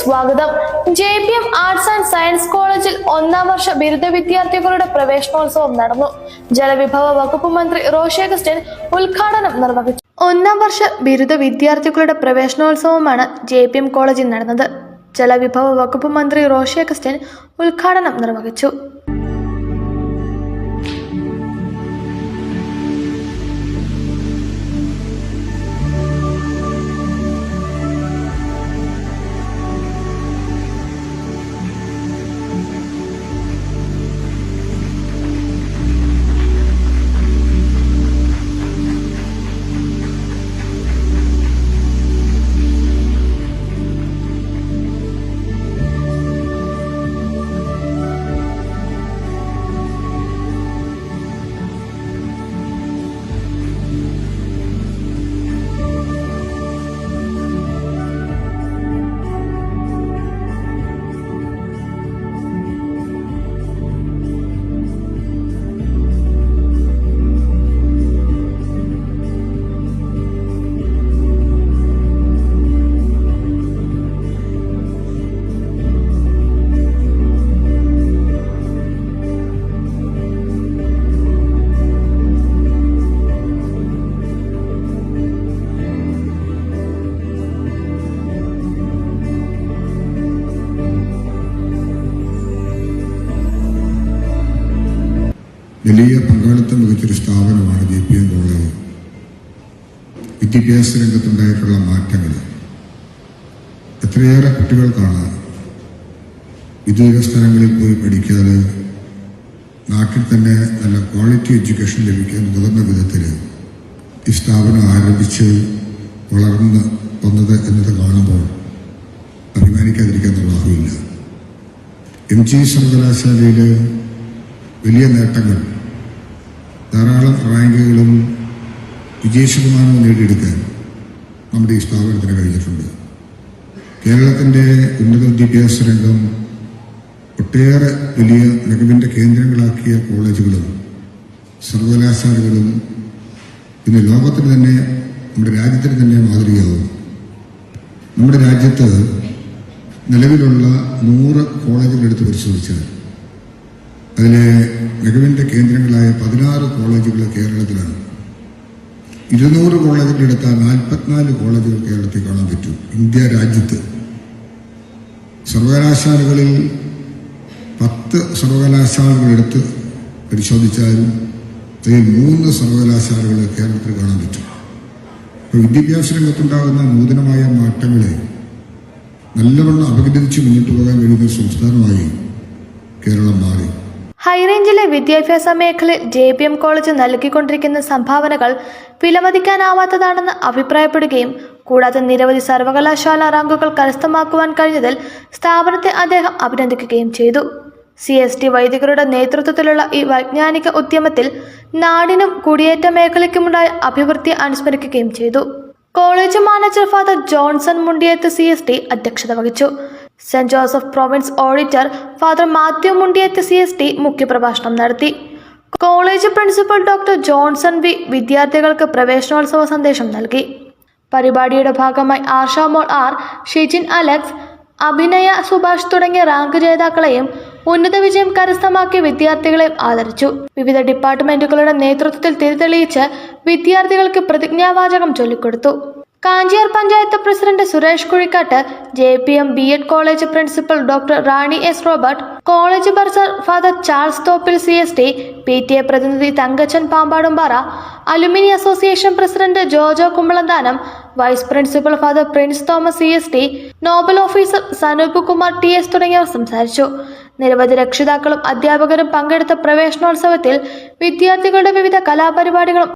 സ്വാഗതം. JPM arts and science കോളേജിൽ ഒന്നാം വർഷ ബിരുദ വിദ്യാർത്ഥികളുടെ പ്രവേശനോത്സവം നടന്നു. ജലവിഭവ വകുപ്പ് മന്ത്രി റോഷി അഗസ്റ്റിൻ ഉദ്ഘാടനം നിർവഹിച്ചു. ഒന്നാം വർഷ ബിരുദ വിദ്യാർത്ഥികളുടെ പ്രവേശനോത്സവമാണ് JPM കോളേജിൽ നടന്നത്. ജലവിഭവ വകുപ്പ് മന്ത്രി റോഷി അഗസ്റ്റിൻ ഉദ്ഘാടനം നിർവഹിച്ചു. വലിയ പങ്കാളിത്തം വഹിച്ചൊരു സ്ഥാപനമാണ് JPM കോളേജ്. വിദ്യാഭ്യാസ രംഗത്തുണ്ടായിട്ടുള്ള മാറ്റങ്ങൾ എത്രയേറെ കുട്ടികൾക്കാണ് വിദൂര സ്ഥലങ്ങളിൽ പോയി പഠിക്കാതെ നാട്ടിൽ തന്നെ നല്ല ക്വാളിറ്റി എഡ്യൂക്കേഷൻ ലഭിക്കാൻ ഉതകുന്ന വിധത്തിൽ ഈ സ്ഥാപനം ആരംഭിച്ച് വളർന്ന് വന്നത് എന്നത് കാണുമ്പോൾ അഭിമാനിക്കാതിരിക്കാൻ നിർവാഹമില്ല. MG സർവകലാശാലയിൽ വലിയ നേട്ടങ്ങൾ, ധാരാളം റാങ്കുകളും വിജയശതമാനവും നേടിയെടുക്കാൻ നമ്മുടെ ഈ സ്ഥാപനത്തിന് കഴിഞ്ഞിട്ടുണ്ട്. കേരളത്തിൻ്റെ ഉന്നത വിദ്യാഭ്യാസ രംഗം ഒട്ടേറെ വലിയ മികവിൻ്റെ കേന്ദ്രങ്ങളാക്കിയ കോളേജുകളും സർവകലാശാലകളും ഇന്ന് ലോകത്തിന് തന്നെ, നമ്മുടെ രാജ്യത്തിന് തന്നെ മാതൃകയാവും. നമ്മുടെ രാജ്യത്ത് നിലവിലുള്ള 100 കോളേജുകളെടുത്ത് പരിശോധിച്ചാൽ അതിലെ മികവിൻ്റെ കേന്ദ്രങ്ങളായ 16 കോളേജുകൾ കേരളത്തിലാണ്. 200 കോളേജുകളെടുത്താൽ 44 കോളേജുകൾ കേരളത്തിൽ കാണാൻ പറ്റും. ഇന്ത്യ രാജ്യത്ത് സർവകലാശാലകളിൽ 10 സർവകലാശാലകളെടുത്ത് പരിശോധിച്ചാലും അതിൽ 3 സർവകലാശാലകൾ കേരളത്തിൽ കാണാൻ പറ്റും. അപ്പോൾ വിദ്യാഭ്യാസ രംഗത്തുണ്ടാകുന്ന നൂതനമായ മാറ്റങ്ങളെ നല്ലവണ്ണം അപഗ്രഥിച്ച് മുന്നോട്ട് പോകാൻ കഴിയുന്ന സംസ്ഥാനമായി കേരളം മാറി. ഹൈറേഞ്ചിലെ വിദ്യാഭ്യാസ മേഖലയിൽ JPM കോളേജ് നൽകിക്കൊണ്ടിരിക്കുന്ന സംഭാവനകൾ വിലമതിക്കാനാവാത്തതാണെന്ന് അഭിപ്രായപ്പെടുകയും കൂടാതെ നിരവധി സർവകലാശാല റാങ്കുകൾ കരസ്ഥമാക്കുവാൻ കഴിഞ്ഞതിൽ സ്ഥാപനത്തെ അദ്ദേഹം അഭിനന്ദിക്കുകയും ചെയ്തു. CST വൈദികരുടെ നേതൃത്വത്തിലുള്ള ഈ വൈജ്ഞാനിക ഉദ്യമത്തിൽ നാടിനും കുടിയേറ്റ മേഖലയ്ക്കുമുണ്ടായ അഭിവൃദ്ധി അനുസ്മരിക്കുകയും ചെയ്തു. College manager father Johnson Mundiyath CST അധ്യക്ഷത വഹിച്ചു. Saint Joseph province auditor father Mathew Mundiyath CST മുഖ്യപ്രഭാഷണം നടത്തി. College principal doctor Johnson V വിദ്യാർത്ഥികൾക്ക് പ്രവേശനോത്സവ സന്ദേശം നൽകി. പരിപാടിയുടെ ഭാഗമായി ആർഷാമോൾ R, ഷിജിൻ അലക്സ്, അഭിനയ സുഭാഷ് തുടങ്ങിയ റാങ്ക് ജേതാക്കളെയും ഉന്നത വിജയം കരസ്ഥമാക്കിയ വിദ്യാർത്ഥികളെയും ആദരിച്ചു. വിവിധ ഡിപ്പാർട്ട്മെന്റുകളുടെ നേതൃത്വത്തിൽ തിരിതെളിയിച്ച് വിദ്യാർത്ഥികൾക്ക് പ്രതിജ്ഞാവാചകം ചൊല്ലിക്കൊടുത്തു. Kanchiyar panchayat president Suresh Kuzhikkattu, JPM B.Ed college principal doctor Rani S. Robert, college bursar father Charles Thoppil CST, PTA പ്രതിനിധി Thankachan Pampadumpara, alumni association president Jojo Kumbalanthanam, vice principal father Prince Thomas CST, nodal officer Sanoop Kumar TS തുടങ്ങിയവർ സംസാരിച്ചു. നിരവധി രക്ഷിതാക്കളും അധ്യാപകരും പങ്കെടുത്ത പ്രവേശനോത്സവത്തിൽ വിദ്യാർത്ഥികളുടെ വിവിധ കലാപരിപാടികളും